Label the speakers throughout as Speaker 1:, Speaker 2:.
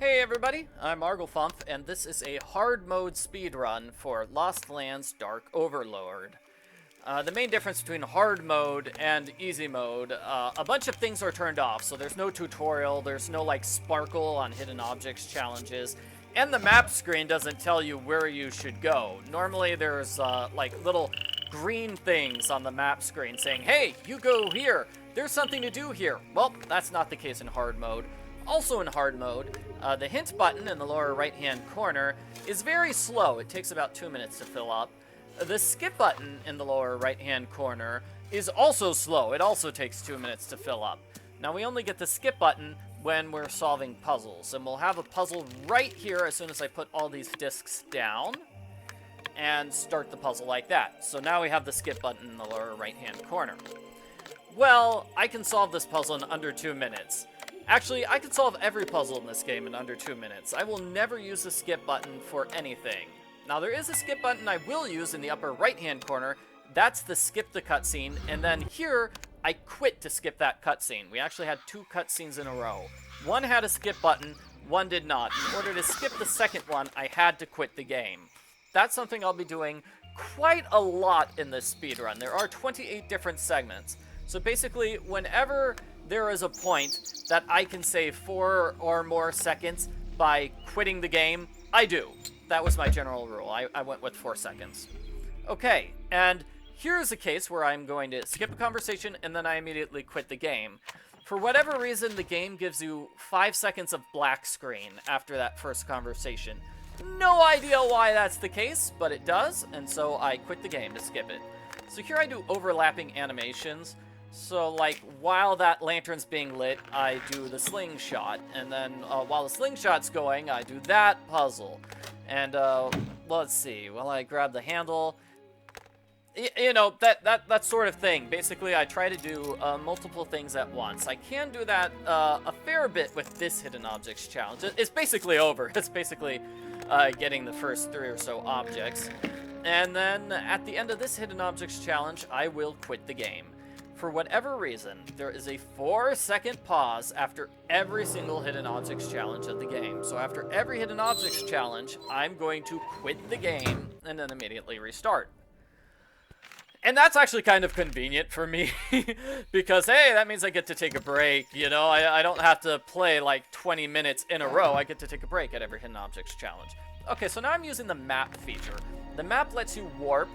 Speaker 1: Hey everybody, I'm Arglefump, and this is a hard mode speedrun for Lost Lands Dark Overlord. The main difference between hard mode and easy mode, a bunch of things are turned off, so there's no tutorial, there's no like sparkle on hidden objects challenges, and the map screen doesn't tell you where you should go. Normally there's like little green things on the map screen saying, hey, you go here, there's something to do here. Well, that's not the case in hard mode. Also in hard mode, the hint button in the lower right-hand corner is very slow. It takes about 2 minutes to fill up. The skip button in the lower right-hand corner is also slow. It also takes 2 minutes to fill up. Now, we only get the skip button when we're solving puzzles, and we'll have a puzzle right here as soon as I put all these discs down and start the puzzle like that. So now we have the skip button in the lower right-hand corner. Well, I can solve this puzzle in under 2 minutes. Actually, I can solve every puzzle in this game in under 2 minutes. I will never use the skip button for anything. Now, there is a skip button I will use in the upper right-hand corner. That's the skip the cutscene, and then here, I quit to skip that cutscene. We actually had 2 cutscenes in a row. One had a skip button, one did not. In order to skip the second one, I had to quit the game. That's something I'll be doing quite a lot in this speedrun. There are 28 different segments. So basically, whenever there is a point that I can save 4 or more seconds by quitting the game, I do. That was my general rule. I went with 4 seconds. Okay, and here's a case where I'm going to skip a conversation and then I immediately quit the game. For whatever reason, the game gives you 5 seconds of black screen after that first conversation. No idea why that's the case, but it does, and so I quit the game to skip it. So here I do overlapping animations. So, like, while that lantern's being lit, I do the slingshot. And then, while the slingshot's going, I do that puzzle. And, let's see. Well, I grab the handle. You know, that sort of thing. Basically, I try to do multiple things at once. I can do that a fair bit with this Hidden Objects challenge. It's basically over. It's basically getting the first 3 or so objects. And then, at the end of this Hidden Objects challenge, I will quit the game. For whatever reason, there is a 4-second pause after every single Hidden Objects challenge of the game. So after every Hidden Objects challenge, I'm going to quit the game and then immediately restart. And that's actually kind of convenient for me because, hey, that means I get to take a break, you know? I don't have to play like 20 minutes in a row. I get to take a break at every Hidden Objects challenge. Okay, so now I'm using the map feature. The map lets you warp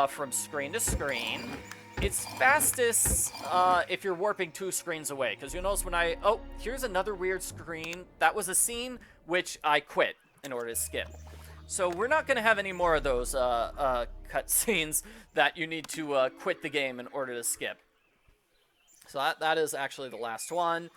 Speaker 1: from screen to screen. It's fastest if you're warping 2 screens away, because you'll notice when oh, here's another weird screen. That was a scene which I quit in order to skip. So we're not going to have any more of those cutscenes that you need to quit the game in order to skip. So that is actually the last one.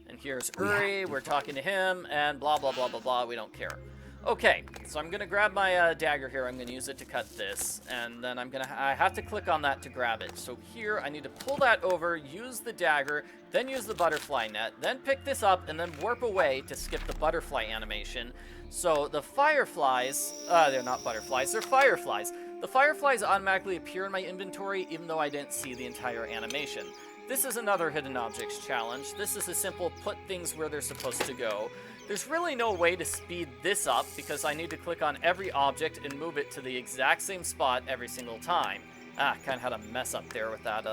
Speaker 1: And here's Uri, we're talking to him, and blah, blah, blah, blah, blah, we don't care. Okay, so I'm gonna grab my dagger here. I'm gonna use it to cut this, and then I have to click on that to grab it. So here, I need to pull that over, use the dagger, then use the butterfly net, then pick this up, and then warp away to skip the butterfly animation. So the fireflies, they're not butterflies, they're fireflies. The fireflies automatically appear in my inventory, even though I didn't see the entire animation. This is another Hidden Objects challenge. This is a simple put things where they're supposed to go. There's really no way to speed this up because I need to click on every object and move it to the exact same spot every single time. Kind of had a mess up there with that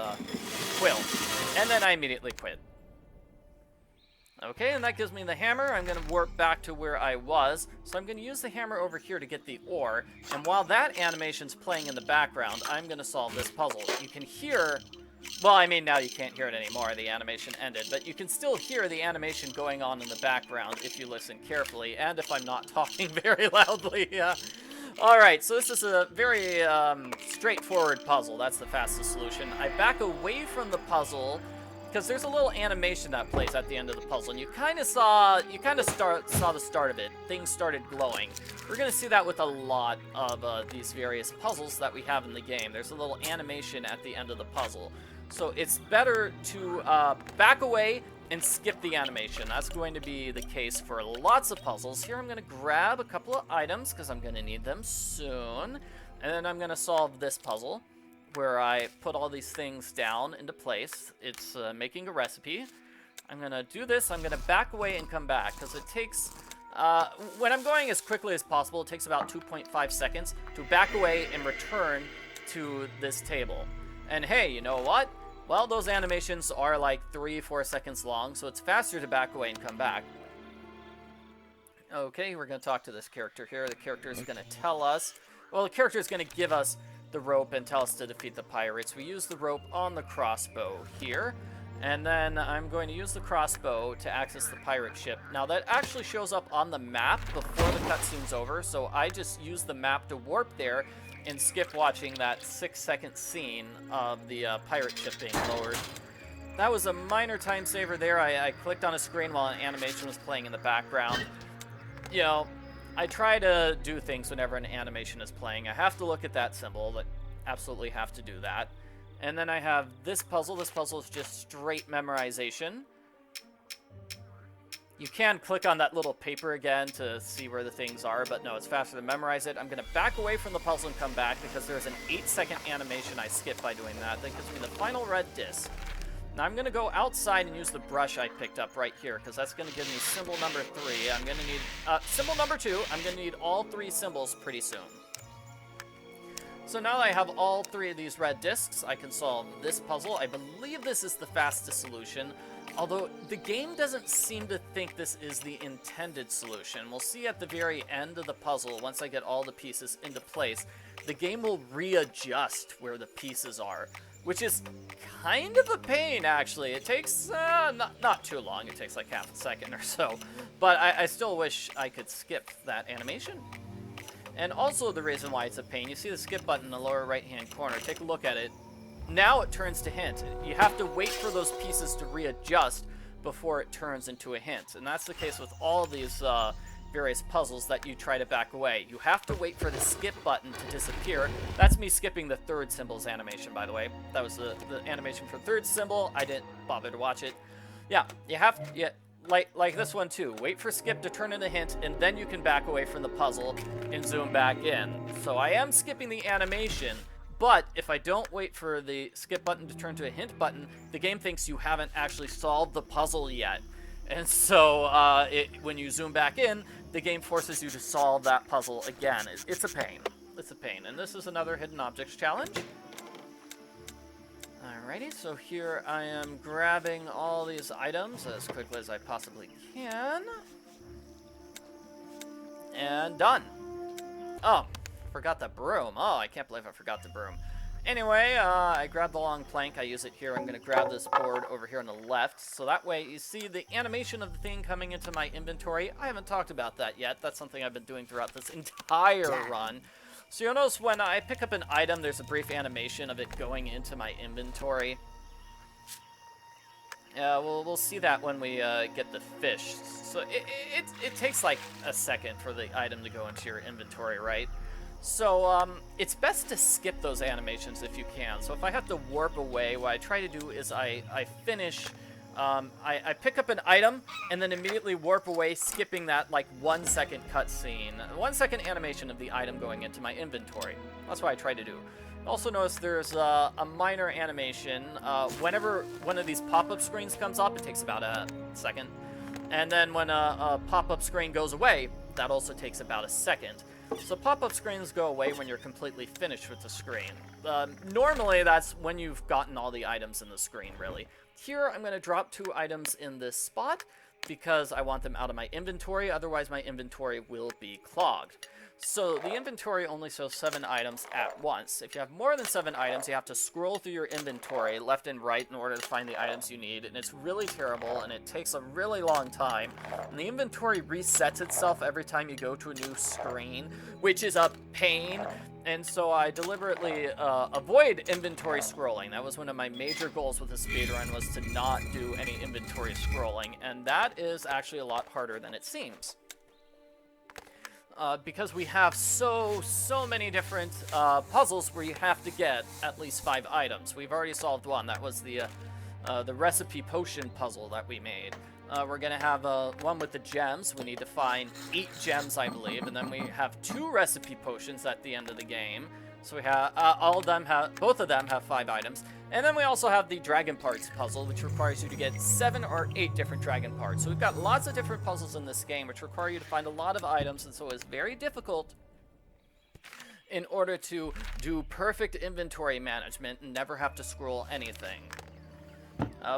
Speaker 1: quill. And then I immediately quit. Okay, and that gives me the hammer. I'm going to warp back to where I was. So I'm going to use the hammer over here to get the ore. And while that animation's playing in the background, I'm going to solve this puzzle. You can hear... Well, I mean, now you can't hear it anymore. The animation ended. But you can still hear the animation going on in the background if you listen carefully, and if I'm not talking very loudly. Alright, so this is a very straightforward puzzle. That's the fastest solution. I back away from the puzzle, because there's a little animation that plays at the end of the puzzle, and you kind of saw the start of it. Things started glowing. We're going to see that with a lot of these various puzzles that we have in the game. There's a little animation at the end of the puzzle. So it's better to back away and skip the animation. That's going to be the case for lots of puzzles. Here I'm going to grab a couple of items because I'm going to need them soon. And then I'm going to solve this puzzle where I put all these things down into place. It's making a recipe. I'm going to do this. I'm going to back away and come back because it takes When I'm going as quickly as possible, it takes about 2.5 seconds to back away and return to this table. And hey, you know what? Well, those animations are like 3-4 seconds long, so it's faster to back away and come back. Okay, we're going to talk to this character here. The character is going to tell us... Well, the character is going to give us the rope and tell us to defeat the pirates. We use the rope on the crossbow here. And then I'm going to use the crossbow to access the pirate ship. Now, that actually shows up on the map before the cutscene's over, so I just use the map to warp there and skip watching that 6-second scene of the pirate ship being lowered. That was a minor time saver there. I clicked on a screen while an animation was playing in the background. You know, I try to do things whenever an animation is playing. I have to look at that symbol, but absolutely have to do that. And then I have this puzzle. This puzzle is just straight memorization. You can click on that little paper again to see where the things are, but no, it's faster to memorize it. I'm going to back away from the puzzle and come back because there's an 8-second animation I skip by doing that. That gives me the final red disc. Now I'm going to go outside and use the brush I picked up right here, because that's going to give me symbol number 3. I'm going to need... symbol number 2, I'm going to need all 3 symbols pretty soon. So now that I have all 3 of these red discs, I can solve this puzzle. I believe this is the fastest solution, although the game doesn't seem to think this is the intended solution. We'll see at the very end of the puzzle, once I get all the pieces into place, the game will readjust where the pieces are, which is kind of a pain, actually. It takes not too long. It takes like half a second or so. But I still wish I could skip that animation. And also the reason why it's a pain, you see the skip button in the lower right-hand corner. Take a look at it. Now it turns to hint. You have to wait for those pieces to readjust before it turns into a hint. And that's the case with all these various puzzles that you try to back away. You have to wait for the skip button to disappear. That's me skipping the third symbol's animation, by the way. That was the animation for third symbol. I didn't bother to watch it. Yeah, you have to, like this one too. Wait for skip to turn into hint, and then you can back away from the puzzle and zoom back in. So I am skipping the animation, but if I don't wait for the skip button to turn to a hint button, the game thinks you haven't actually solved the puzzle yet. And so when you zoom back in, the game forces you to solve that puzzle again. It's a pain. It's a pain. And this is another hidden objects challenge. Alrighty, so here I am grabbing all these items as quickly as I possibly can. And done. Oh, forgot the broom. Oh, I can't believe I forgot the broom. Anyway, I grabbed the long plank. I use it here. I'm going to grab this board over here on the left. So that way you see the animation of the thing coming into my inventory. I haven't talked about that yet. That's something I've been doing throughout this entire run. So you'll notice when I pick up an item, there's a brief animation of it going into my inventory. We'll see that when we get the fish. So it takes like a second for the item to go into your inventory, right? So it's best to skip those animations if you can. So if I have to warp away, what I try to do is I finish, I pick up an item and then immediately warp away, skipping that like 1 second cutscene, 1 second animation of the item going into my inventory. That's what I try to do. Also notice there's a minor animation. Whenever one of these pop-up screens comes up, it takes about a second. And then when a pop-up screen goes away, that also takes about a second. So pop-up screens go away when you're completely finished with the screen. Normally, that's when you've gotten all the items in the screen, really. Here, I'm going to drop 2 items in this spot because I want them out of my inventory. Otherwise, my inventory will be clogged. So the inventory only shows 7 items at once. If you have more than 7 items, you have to scroll through your inventory left and right in order to find the items you need, and it's really terrible, and it takes a really long time. And the inventory resets itself every time you go to a new screen, which is a pain. And so I deliberately avoid inventory scrolling. That was one of my major goals with the speedrun, was to not do any inventory scrolling, and that is actually a lot harder than it seems. Because we have so many different puzzles where you have to get at least 5 items. We've already solved one. That was the recipe potion puzzle that we made. We're going to have one with the gems. We need to find 8 gems, I believe. And then we have 2 recipe potions at the end of the game. So we have, both of them have 5 items. And then we also have the Dragon Parts puzzle, which requires you to get 7 or 8 different Dragon Parts. So we've got lots of different puzzles in this game, which require you to find a lot of items, and so it's very difficult in order to do perfect inventory management and never have to scroll anything.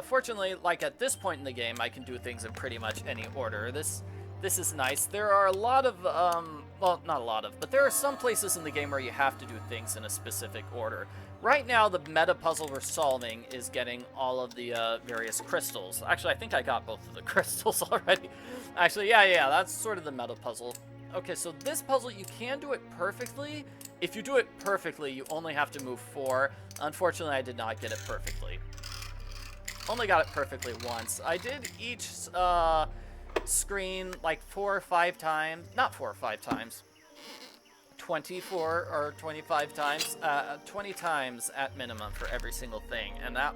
Speaker 1: Fortunately, like at this point in the game, I can do things in pretty much any order. This is nice. There are a lot of, well, not a lot of, but there are some places in the game where you have to do things in a specific order. Right now, the meta puzzle we're solving is getting all of the various crystals. Actually, I think I got both of the crystals already. Actually, yeah, that's sort of the meta puzzle. Okay, so this puzzle, you can do it perfectly. If you do it perfectly, you only have to move 4. Unfortunately, I did not get it perfectly. Only got it perfectly once. I did each screen like 4 or 5 times. Not 4 or 5 times. 24 or 25 times. 20 times at minimum for every single thing. And that,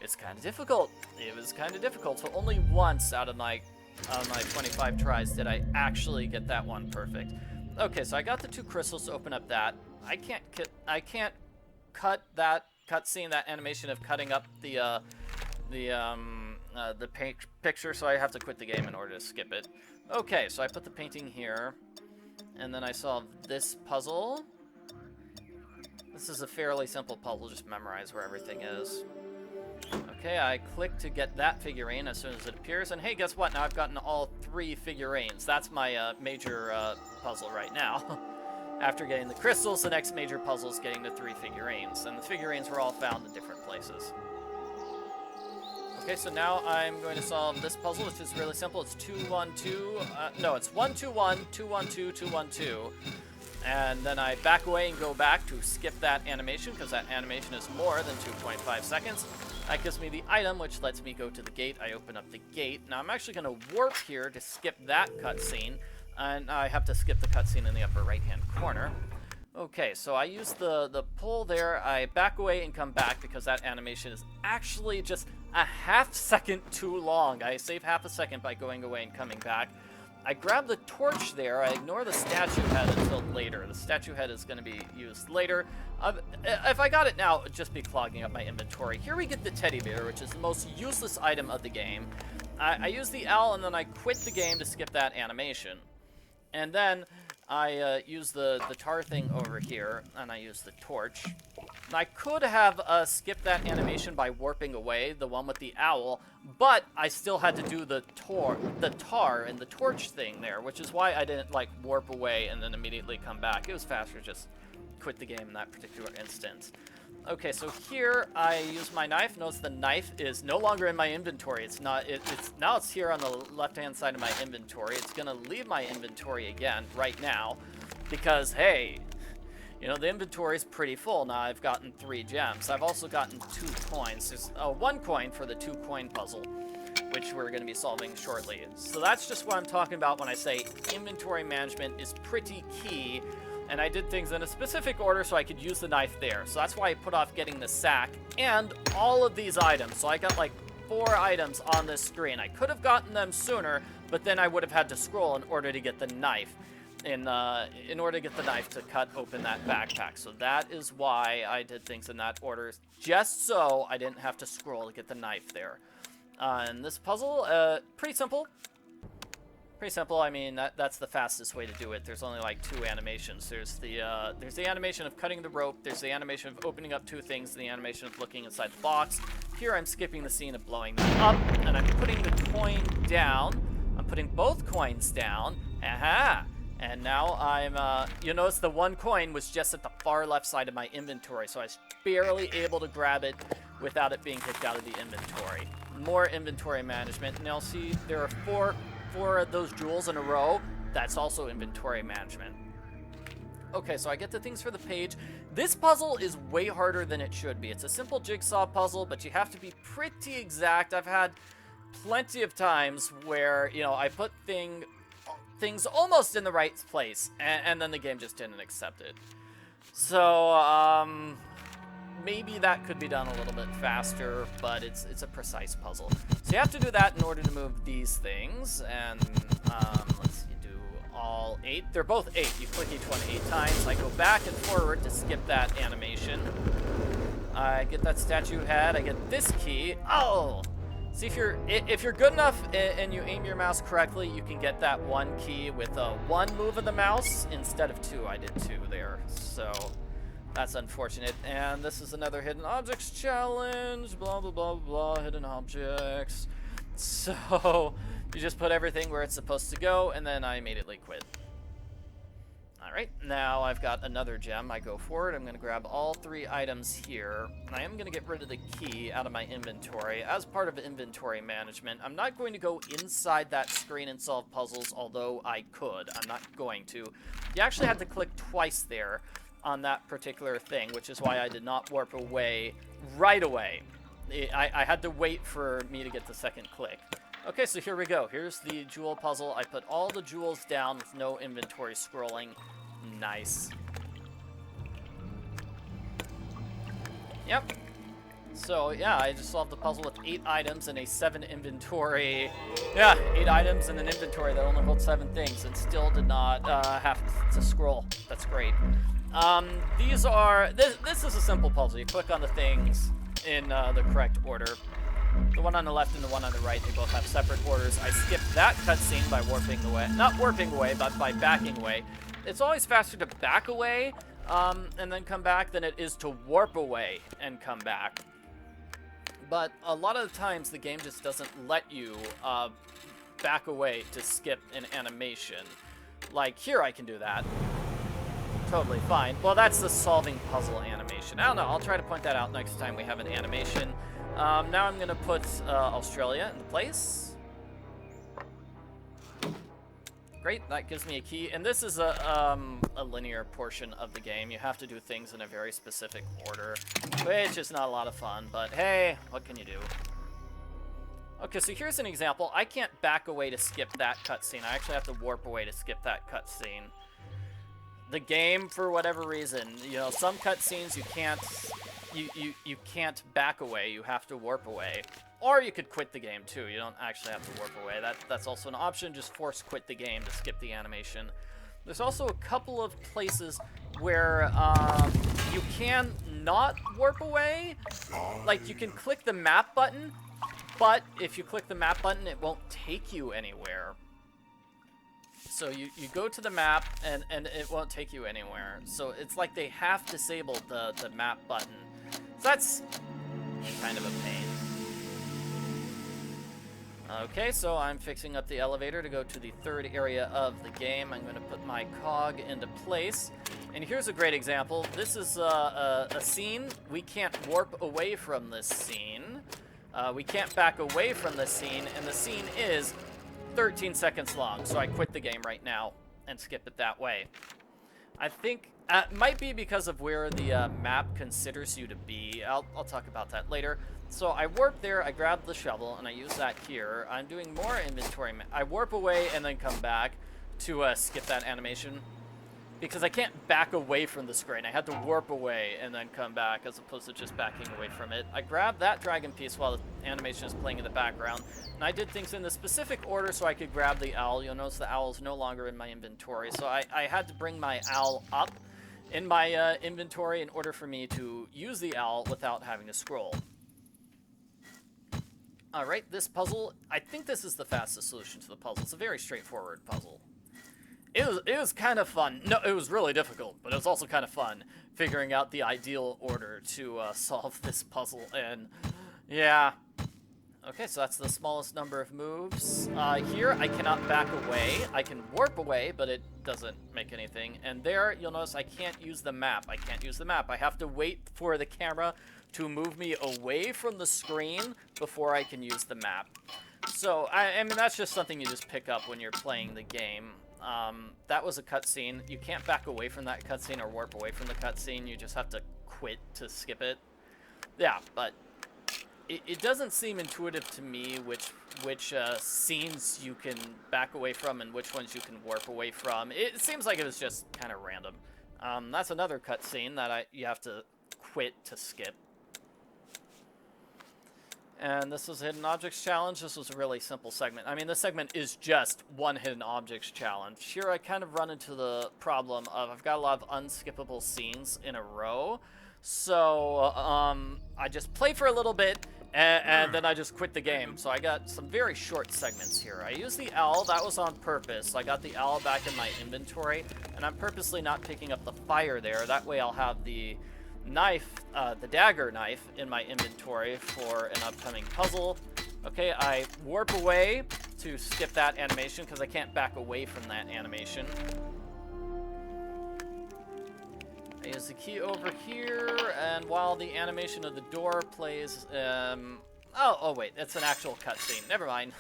Speaker 1: it's kind of difficult. It was kind of difficult. So only once out of my 25 tries did I actually get that one perfect. Okay, so I got the 2 crystals to open up that. I can't cut that cutscene, that animation of cutting up the picture, so I have to quit the game in order to skip it. Okay, so I put the painting here, and then I solved this puzzle. This is a fairly simple puzzle, just memorize where everything is. Okay, I click to get that figurine as soon as it appears, and hey, guess what? Now I've gotten all 3 figurines. That's my major puzzle right now. After getting the crystals, the next major puzzle is getting the 3 figurines, and the figurines were all found in different places. Okay, so now I'm going to solve this puzzle, which is really simple. It's 2, 1, 2. No, it's 1, 2, 1, 2, 1, 2, 2, 1, 2. And then I back away and go back to skip that animation, because that animation is more than 2.5 seconds. That gives me the item, which lets me go to the gate. I open up the gate. Now I'm actually going to warp here to skip that cutscene, and I have to skip the cutscene in the upper right-hand corner. Okay, so I use the pull there. I back away and come back because that animation is actually just a half second too long. I save half a second by going away and coming back. I grab the torch there. I ignore the statue head until later. The statue head is going to be used later. If I got it now, it would just be clogging up my inventory. Here we get the teddy bear, which is the most useless item of the game. I use the L, and then I quit the game to skip that animation. And then I use the tar thing over here, and I use the torch. And I could have skipped that animation by warping away, the one with the owl, but I still had to do the tar and the torch thing there, which is why I didn't like warp away and then immediately come back. It was faster to just quit the game in that particular instance. Okay, so here I use my knife. Notice the knife is no longer in my inventory. It's not. Now it's here on the left-hand side of my inventory. It's gonna leave my inventory again right now, because hey, you know the inventory is pretty full now. I've gotten 3 gems. I've also gotten 2 coins. There's 1 coin for the 2-coin puzzle, which we're gonna be solving shortly. So that's just what I'm talking about when I say inventory management is pretty key. And I did things in a specific order so I could use the knife there. So that's why I put off getting the sack and all of these items. So I got like 4 items on this screen. I could have gotten them sooner, but then I would have had to scroll in order to get the knife. In order to get the knife to cut open that backpack. So that is why I did things in that order, just so I didn't have to scroll to get the knife there. And this puzzle, pretty simple. Pretty simple. I mean, that's the fastest way to do it. There's only like 2 animations. There's the animation of cutting the rope. There's the animation of opening up 2 things. The animation of looking inside the box. Here I'm skipping the scene of blowing them up, and I'm putting the coin down. I'm putting both coins down. Aha! And now I'm, you notice the 1 coin was just at the far left side of my inventory, so I was barely able to grab it without it being kicked out of the inventory. More inventory management, and you'll see there are 4 of those jewels in a row. That's also inventory management. Okay, so I get the things for the page. This puzzle is way harder than it should be. It's a simple jigsaw puzzle, but you have to be pretty exact. I've had plenty of times where, you know, I put things almost in the right place, and then the game just didn't accept it. So, maybe that could be done a little bit faster, but it's a precise puzzle. So you have to do that in order to move these things, and let's do all 8. They're both 8. You click each one 8 times. I go back and forward to skip that animation. I get that statue head. I get this key. Oh! See, if you're good enough and you aim your mouse correctly, you can get that one key with one move of the mouse instead of 2. I did 2 there, so that's unfortunate. And this is another hidden objects challenge. Blah blah blah blah. Hidden objects. So you just put everything where it's supposed to go, and then I immediately quit. Alright, now I've got another gem. I go forward, I'm going to grab all 3 items here, and I am going to get rid of the key out of my inventory as part of inventory management. I'm not going to go inside that screen and solve puzzles, although I could. I'm not going to. You actually had to click twice there on that particular thing, which is why I did not warp away right away. I had to wait for me to get the second click. Okay, so here we go. Here's the jewel puzzle. I put all the jewels down with no inventory scrolling. Nice. Yep. So, yeah, I just solved the puzzle with 8 items and a 7 inventory. Yeah, 8 items and an inventory that only holds 7 things and still did not have to scroll. That's great. These are... This is a simple puzzle. You click on the things in the correct order. The one on the left and the one on the right, they both have separate orders. I skipped that cutscene by warping away. Not warping away, but by backing away. It's always faster to back away and then come back than it is to warp away and come back. But a lot of the times, the game just doesn't let you back away to skip an animation. Like, here I can do that. Totally fine. Well, that's the solving puzzle animation. I don't know, I'll try to point that out next time we have an animation. Now I'm going to put Australia into place. Great, that gives me a key. And this is a linear portion of the game. You have to do things in a very specific order, which is not a lot of fun, but hey, what can you do? Okay, so here's an example. I can't back away to skip that cutscene. I actually have to warp away to skip that cutscene. The game, for whatever reason, you know, some cutscenes you can't... You can't back away, you have to warp away. Or you could quit the game too, you don't actually have to warp away. That's also an option, just force quit the game to skip the animation. There's also a couple of places where you can not warp away. Like, you can click the map button, but if you click the map button, it won't take you anywhere. So you go to the map, and it won't take you anywhere. So it's like they have disabled the map button. So that's kind of a pain. Okay, so I'm fixing up the elevator to go to the 3rd area of the game. I'm going to put my cog into place. And here's a great example. This is a scene. We can't warp away from this scene. We can't back away from this scene, and the scene is 13 seconds long, so I quit the game right now and skip it that way. I think it might be because of where the map considers you to be. I'll talk about that later. So I warp there, I grab the shovel, and I use that here. I'm doing more inventory. I warp away and then come back to skip that animation because I can't back away from the screen. I had to warp away and then come back as opposed to just backing away from it. I grabbed that dragon piece while the animation is playing in the background, and I did things in the specific order so I could grab the owl. You'll notice the owl is no longer in my inventory, so I had to bring my owl up in my inventory in order for me to use the owl without having to scroll. Alright, this puzzle, I think this is the fastest solution to the puzzle. It's a very straightforward puzzle. It was kind of fun. No, it was really difficult, but it was also kind of fun figuring out the ideal order to solve this puzzle, and yeah. Okay, so that's the smallest number of moves. Here, I cannot back away. I can warp away, but it doesn't make anything. And there, you'll notice I can't use the map. I can't use the map. I have to wait for the camera to move me away from the screen before I can use the map. So, I mean, that's just something you just pick up when you're playing the game. That was a cutscene. You can't back away from that cutscene or warp away from the cutscene. You just have to quit to skip it. Yeah, but it doesn't seem intuitive to me which scenes you can back away from and which ones you can warp away from. It seems like it was just kind of random. That's another cutscene that you have to quit to skip. And this was a Hidden Objects Challenge. This was a really simple segment. I mean, this segment is just one Hidden Objects Challenge. Here I kind of run into the problem of I've got a lot of unskippable scenes in a row. So I just play for a little bit, and then I just quit the game. So I got some very short segments here. I used the owl. That was on purpose. I got the owl back in my inventory, and I'm purposely not picking up the fire there. That way I'll have the knife, the dagger knife, in my inventory for an upcoming puzzle. Okay, I warp away to skip that animation because I can't back away from that animation. I use the key over here, and while the animation of the door plays, oh wait, it's an actual cutscene. Never mind.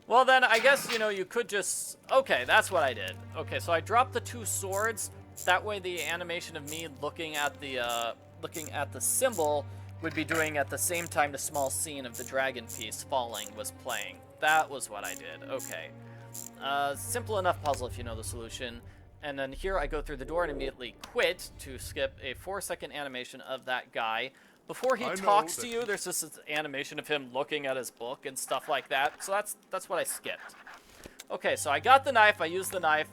Speaker 1: Well then, I guess, you know, you could just, okay, that's what I did. Okay, so I dropped the two swords. That way the animation of me looking at the symbol would be doing at the same time the small scene of the dragon piece falling was playing. That was what I did. Okay. Simple enough puzzle if you know the solution. And then here I go through the door and immediately quit to skip a 4-second animation of that guy. Before he talks to you, there's just this animation of him looking at his book and stuff like that. So that's what I skipped. Okay, so I got the knife, I used the knife.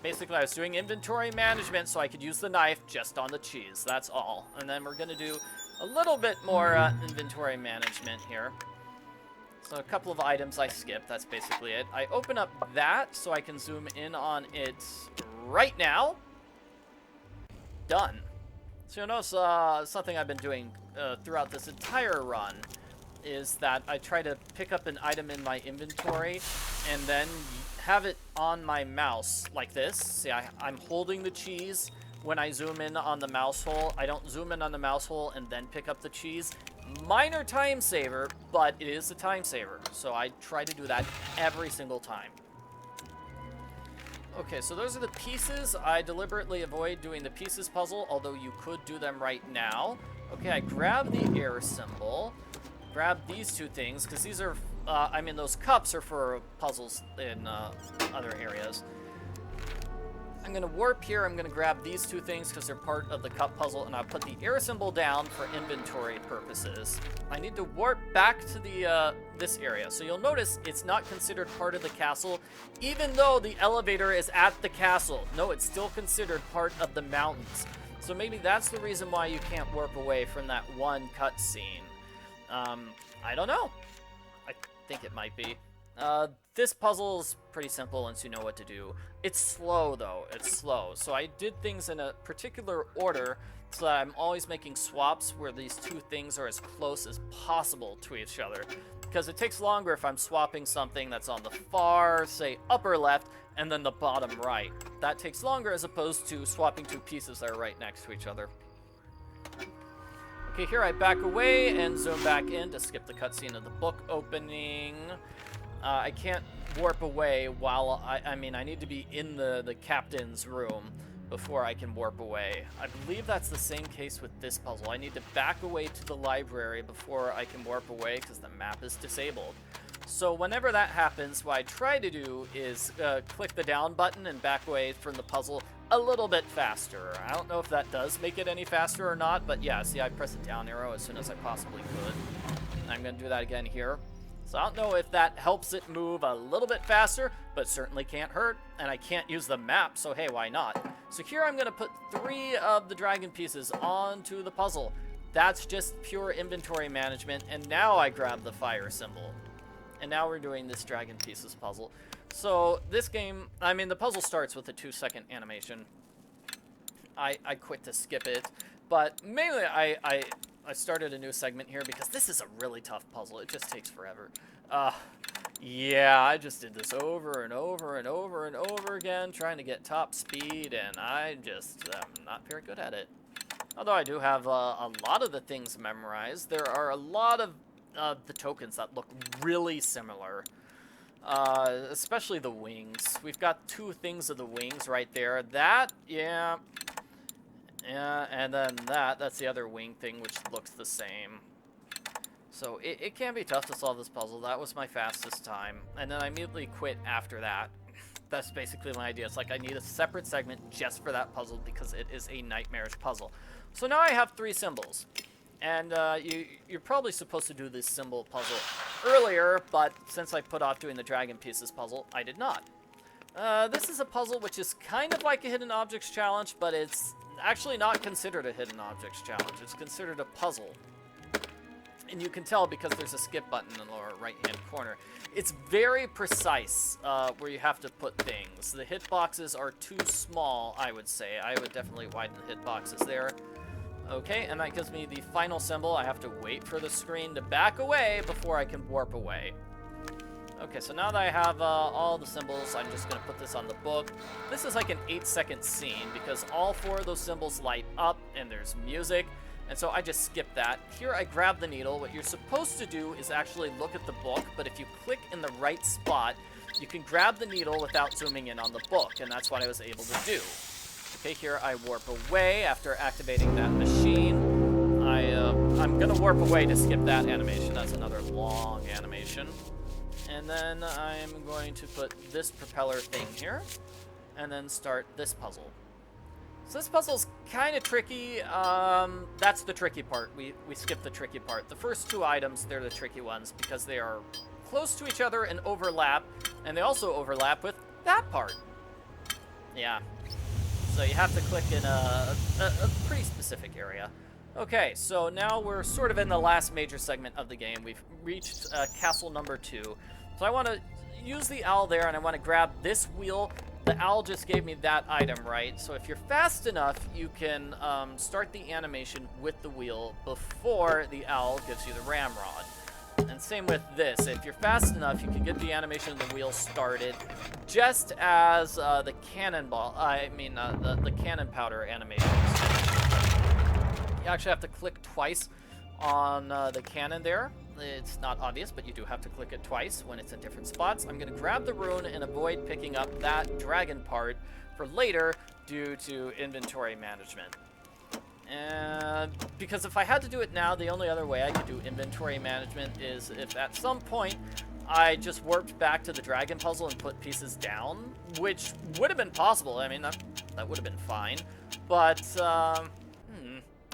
Speaker 1: Basically, I was doing inventory management so I could use the knife just on the cheese. That's all. And then we're going to do a little bit more inventory management here. So a couple of items I skipped. That's basically it. I open up that so I can zoom in on it right now. Done. So you'll notice something I've been doing throughout this entire run is that I try to pick up an item in my inventory and then have it on my mouse like this. See, I'm holding the cheese when I zoom in on the mouse hole. I don't zoom in on the mouse hole and then pick up the cheese. Minor time saver, but it is a time saver. So I try to do that every single time. Okay, so those are the pieces. I deliberately avoid doing the pieces puzzle, although you could do them right now. Okay, I grab the air symbol. Grab these two things, because these are, I mean, those cups are for puzzles in other areas. I'm going to warp here. I'm going to grab these two things because they're part of the cup puzzle, and I'll put the air symbol down for inventory purposes. I need to warp back to the this area. So you'll notice it's not considered part of the castle, even though the elevator is at the castle. No, it's still considered part of the mountains. So maybe that's the reason why you can't warp away from that one cutscene. I don't know. I think it might be. This puzzle is pretty simple once you know what to do. It's slow, though. It's slow. So I did things in a particular order so that I'm always making swaps where these two things are as close as possible to each other. Because it takes longer if I'm swapping something that's on the far, say, upper left, and then the bottom right. That takes longer as opposed to swapping two pieces that are right next to each other. Okay, here I back away and zoom back in to skip the cutscene of the book opening. I can't warp away while I mean, I need to be in the captain's room before I can warp away. I believe that's the same case with this puzzle. I need to back away to the library before I can warp away because the map is disabled. So whenever that happens, what I try to do is click the down button and back away from the puzzle a little bit faster. I don't know if that does make it any faster or not, but yeah, see, I press the down arrow as soon as I possibly could. And I'm going to do that again here. So I don't know if that helps it move a little bit faster, but certainly can't hurt. And I can't use the map, so hey, why not? So here I'm going to put 3 of the dragon pieces onto the puzzle. That's just pure inventory management, and now I grab the fire symbol. And now we're doing this dragon pieces puzzle. So this game, I mean, the puzzle starts with a 2-second animation. I quit to skip it, but mainly I started a new segment here because this is a really tough puzzle. It just takes forever. Yeah, I just did this over and over and over and over again, trying to get top speed, and I just am not very good at it. Although I do have a lot of the things memorized. There are a lot of the tokens that look really similar. Especially the wings. We've got 2 things of the wings right there. That, yeah. Yeah, and then that's the other wing thing, which looks the same. So it can be tough to solve this puzzle. That was my fastest time. And then I immediately quit after that. That's basically my idea. It's like I need a separate segment just for that puzzle because it is a nightmarish puzzle. So now I have 3 symbols. And you're probably supposed to do this symbol puzzle earlier, but since I put off doing the dragon pieces puzzle, I did not. This is a puzzle which is kind of like a hidden objects challenge, but it's actually not considered a hidden objects challenge. It's considered a puzzle. And you can tell because there's a skip button in the lower right-hand corner. It's very precise where you have to put things. The hitboxes are too small, I would say. I would definitely widen the hitboxes there. Okay, and that gives me the final symbol. I have to wait for the screen to back away before I can warp away. Okay, so now that I have all the symbols, I'm just going to put this on the book. This is like an 8-second scene because all 4 of those symbols light up and there's music. And so I just skip that. Here I grab the needle. What you're supposed to do is actually look at the book, but if you click in the right spot, you can grab the needle without zooming in on the book, and that's what I was able to do. Okay, here I warp away after activating that machine. I'm gonna warp away to skip that animation. That's another long animation. And then I'm going to put this propeller thing here, and then start this puzzle. So this puzzle's kind of tricky. That's the tricky part. We skip the tricky part. The first 2 items, they're the tricky ones because they are close to each other and overlap, and they also overlap with that part. Yeah. So you have to click in a pretty specific area. Okay, so now we're sort of in the last major segment of the game. We've reached castle number 2. So I want to use the owl there, and I want to grab this wheel. The owl just gave me that item, right? So if you're fast enough, you can start the animation with the wheel before the owl gives you the ramrod. And same with this. If you're fast enough, you can get the animation of the wheel started just as the cannonball, the cannon powder animation. You actually have to click twice on the cannon there. It's not obvious, but you do have to click it twice when it's in different spots. I'm going to grab the rune and avoid picking up that dragon part for later due to inventory management. And because if I had to do it now, the only other way I could do inventory management is if at some point I just warped back to the dragon puzzle and put pieces down, which would have been possible. I mean, that would have been fine. But,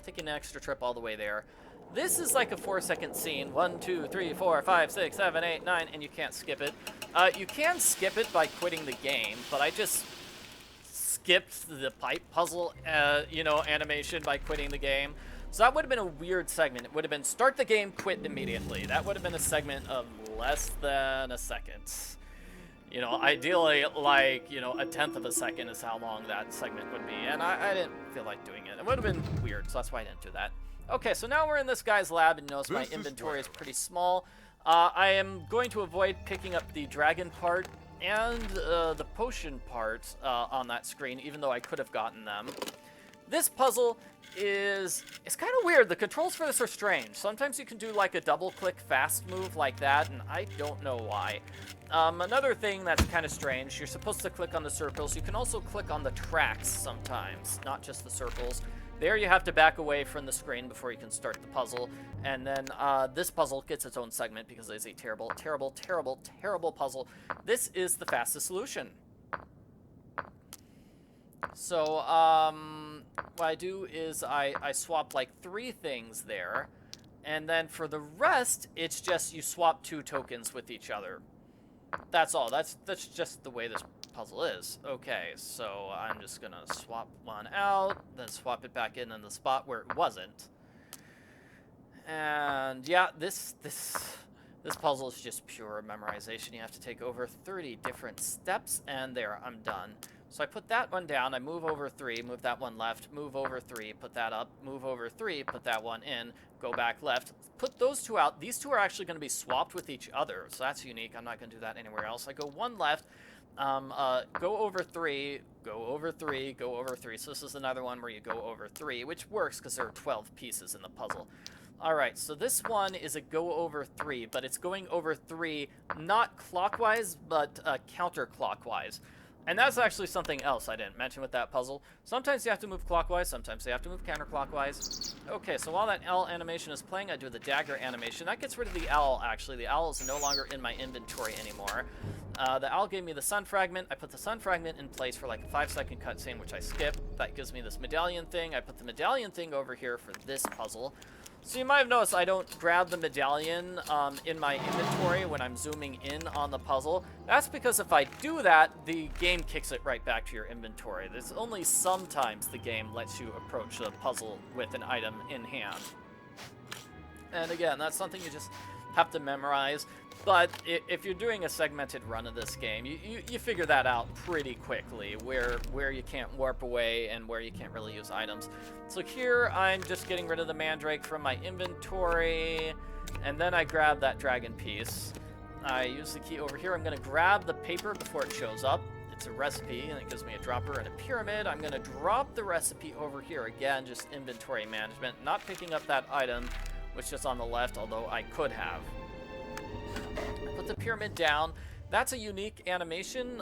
Speaker 1: taking an extra trip all the way there. This is like a 4-second scene. 1, 2, 3, 4, 5, 6, 7, 8, 9, and you can't skip it. You can skip it by quitting the game, but I just skipped the pipe puzzle, animation by quitting the game. So that would have been a weird segment. It would have been start the game, quit immediately. That would have been a segment of less than a second. You know, ideally, like, a 1/10 of a second is how long that segment would be, and I didn't feel like doing it. It would have been weird, so that's why I didn't do that. Okay, so now we're in this guy's lab, and notice my inventory is pretty small. I am going to avoid picking up the dragon part and the potion part on that screen, even though I could have gotten them. This puzzle it's kind of weird. The controls for this are strange. Sometimes you can do like a double-click fast move like that, and I don't know why. Another thing that's kind of strange, you're supposed to click on the circles. You can also click on the tracks sometimes, not just the circles. There you have to back away from the screen before you can start the puzzle. And then this puzzle gets its own segment because it's a terrible, terrible, terrible, terrible puzzle. This is the fastest solution. So what I do is I swap like 3 things there. And then for the rest, it's just you swap 2 tokens with each other. That's all. That's just the way this puzzle is. Okay, so I'm just gonna swap one out, then swap it back in the spot where it wasn't. And yeah, this puzzle is just pure memorization. You have to take over 30 different steps, and there, I'm done. So I put that one down, I move over 3, move that one left, move over 3, put that up, move over 3, put that one in, go back left, put those 2 out. These 2 are actually going to be swapped with each other, so that's unique. I'm not going to do that anywhere else. I go 1 left, go over 3, go over 3, go over 3. So this is another one where you go over 3, which works because there are 12 pieces in the puzzle. Alright, so this one is a go over 3, but it's going over 3 not clockwise, but counterclockwise. And that's actually something else I didn't mention with that puzzle. Sometimes you have to move clockwise, sometimes you have to move counterclockwise. Okay, so while that owl animation is playing, I do the dagger animation. That gets rid of the owl, actually. The owl is no longer in my inventory anymore. The owl gave me the sun fragment. I put the sun fragment in place for like a 5-second cutscene, which I skip. That gives me this medallion thing. I put the medallion thing over here for this puzzle. So you might have noticed I don't grab the medallion in my inventory when I'm zooming in on the puzzle. That's because if I do that, the game kicks it right back to your inventory. There's only sometimes the game lets you approach a puzzle with an item in hand. And again, that's something you just have to memorize. But if you're doing a segmented run of this game, you figure that out pretty quickly, where you can't warp away and where you can't really use items. So here I'm just getting rid of the mandrake from my inventory, and then I grab that dragon piece. I use the key over here. I'm going to grab the paper before it shows up. It's a recipe, and it gives me a dropper and a pyramid. I'm going to drop the recipe over here. Again, just inventory management, not picking up that item, which is on the left, although I could have. Put the pyramid down. That's a unique animation.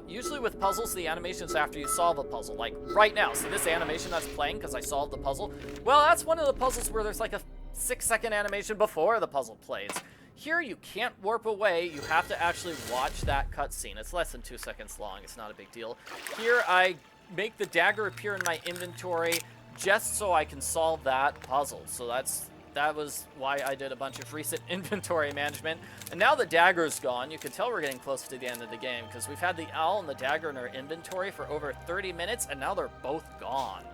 Speaker 1: Usually with puzzles, the animation's after you solve a puzzle. Like right now, see this animation that's playing because I solved the puzzle? Well, that's one of the puzzles where there's like a 6-second animation before the puzzle plays. Here, you can't warp away. You have to actually watch that cutscene. It's less than 2 seconds long. It's not a big deal. Here, I make the dagger appear in my inventory just so I can solve that puzzle. So that was why I did a bunch of recent inventory management. And now the dagger's gone. You can tell we're getting close to the end of the game because we've had the owl and the dagger in our inventory for over 30 minutes, and now they're both gone.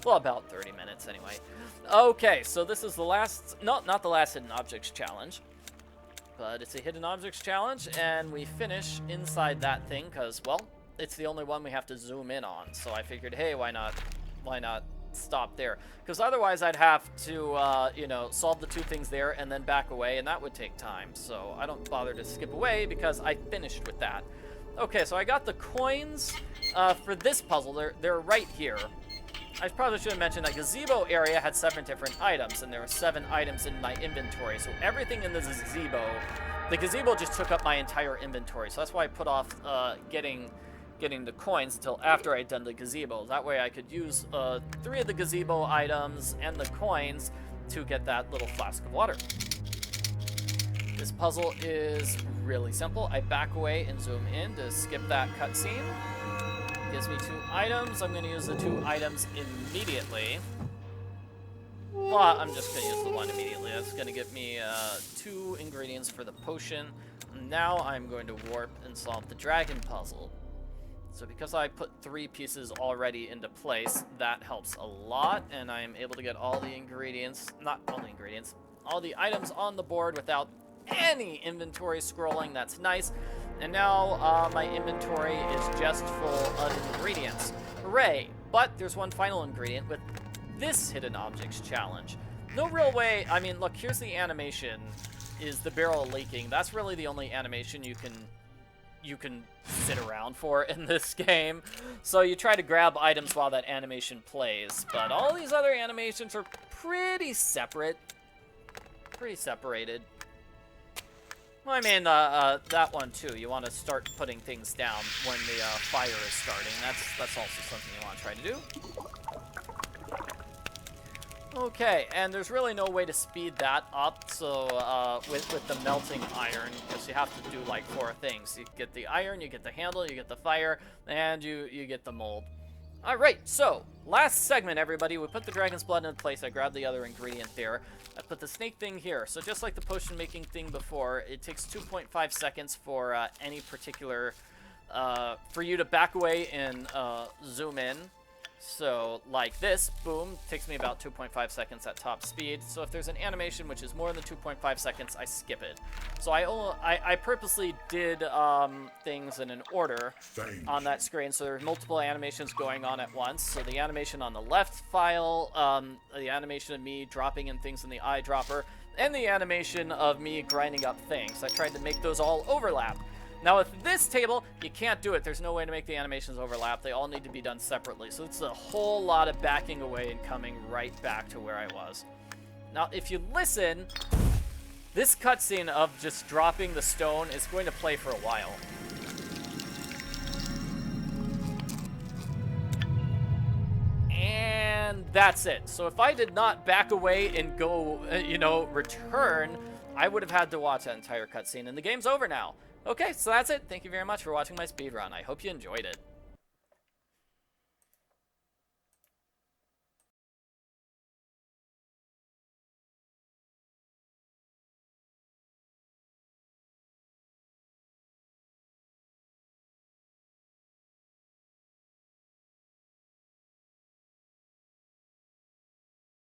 Speaker 1: Well, about 30 minutes anyway. Okay, so this is the last, no, not the last hidden objects challenge, but it's a hidden objects challenge, and we finish inside that thing because, well, it's the only one we have to zoom in on. So I figured, hey, why not stop there? Because otherwise I'd have to, you know, solve the two things there and then back away, and that would take time. So I don't bother to skip away because I finished with that. Okay, so I got the coins for this puzzle. They're right here. I probably should have mentioned that gazebo area had 7 different items, and there were 7 items in my inventory. So everything in the gazebo just took up my entire inventory. So that's why I put off getting the coins until after I'd done the gazebo. That way I could use 3 of the gazebo items and the coins to get that little flask of water. This puzzle is really simple. I back away and zoom in to skip that cutscene. Gives me 2 items. I'm going to use the 2 items immediately. Well, I'm just going to use the 1 immediately. That's going to give me 2 ingredients for the potion. Now I'm going to warp and solve the dragon puzzle. So because I put 3 pieces already into place, that helps a lot, and I'm able to get all the ingredients, not all the ingredients, all the items on the board without any inventory scrolling. That's nice. And now my inventory is just full of ingredients. Hooray! But there's one final ingredient with this hidden objects challenge. No real way, I mean, look, here's the animation, is the barrel leaking. That's really the only animation you can sit around for in this game. So you try to grab items while that animation plays, but all these other animations are pretty separate. Pretty separated. Well, I mean, that one too. You want to start putting things down when the fire is starting. That's also something you want to try to do. Okay, and there's really no way to speed that up, so with the melting iron, because you have to do like 4 things. You get the iron, you get the handle, you get the fire, and you get the mold. Alright, so, last segment, everybody. We put the dragon's blood in place. I grabbed the other ingredient there. I put the snake thing here. So just like the potion making thing before, it takes 2.5 seconds for any particular, for you to back away and zoom in. So like this, boom, takes me about 2.5 seconds at top speed. So if there's an animation which is more than 2.5 seconds, I skip it. So I purposely did things in an order on that screen. So there's multiple animations going on at once. So the animation on the left file, the animation of me dropping in things in the eyedropper, and the animation of me grinding up things. I tried to make those all overlap. Now with this table, you can't do it. There's no way to make the animations overlap. They all need to be done separately. So it's a whole lot of backing away and coming right back to where I was. Now, if you listen, this cutscene of just dropping the stone is going to play for a while. And that's it. So if I did not back away and go, return, I would have had to watch that entire cutscene, and the game's over now. Okay, so that's it. Thank you very much for watching my speedrun. I hope you enjoyed it.